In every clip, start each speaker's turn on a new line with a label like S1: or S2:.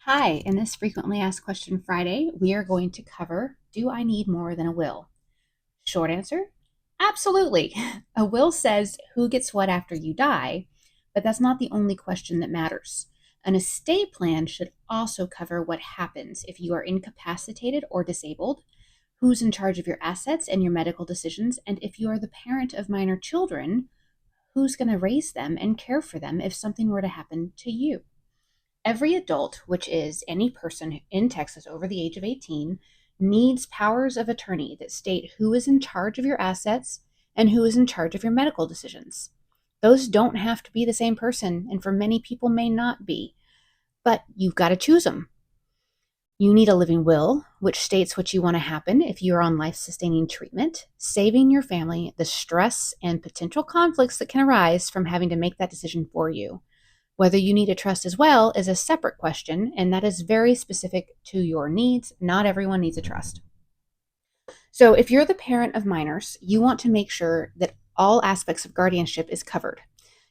S1: Hi, in this Frequently Asked Question Friday, we are going to cover, do I need more than a will? Short answer, absolutely. A will says who gets what after you die, but that's not the only question that matters. An estate plan should also cover what happens if you are incapacitated or disabled, who's in charge of your assets and your medical decisions, and if you are the parent of minor children, who's going to raise them and care for them if something were to happen to you. Every adult, which is any person in Texas over the age of 18, needs powers of attorney that state who is in charge of your assets and who is in charge of your medical decisions. Those don't have to be the same person, and for many people may not be, but you've got to choose them. You need a living will, which states what you want to happen if you're on life sustaining treatment, saving your family the stress and potential conflicts that can arise from having to make that decision for you. Whether you need a trust as well is a separate question, and that is very specific to your needs. Not everyone needs a trust. So, if you're the parent of minors, you want to make sure that all aspects of guardianship is covered.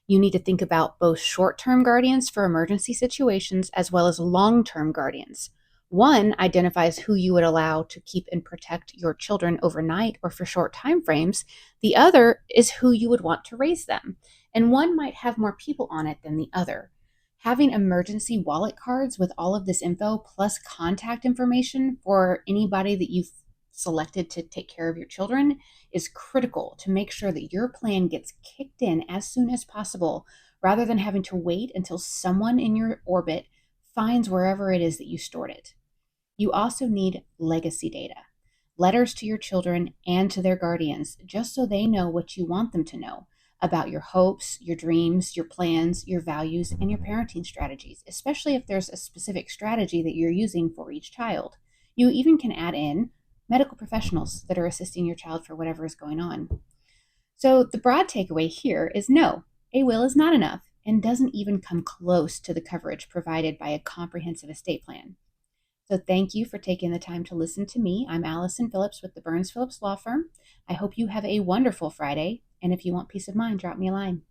S1: You need to think about both short term guardians for emergency situations as well as long term guardians. One identifies who you would allow to keep and protect your children overnight or for short time frames. The other is who you would want to raise them. And one might have more people on it than the other. Having emergency wallet cards with all of this info plus contact information for anybody that you've selected to take care of your children is critical to make sure that your plan gets kicked in as soon as possible rather than having to wait until someone in your orbit finds wherever it is that you stored it. You also need legacy data, letters to your children and to their guardians, just so they know what you want them to know about your hopes, your dreams, your plans, your values, and your parenting strategies, especially if there's a specific strategy that you're using for each child. You even can add in medical professionals that are assisting your child for whatever is going on. So, the broad takeaway here is no, a will is not enough and doesn't even come close to the coverage provided by a comprehensive estate plan. So, thank you for taking the time to listen to me. I'm Allison Phillips with the Burns Phillips Law Firm. I hope you have a wonderful Friday. And if you want peace of mind, drop me a line.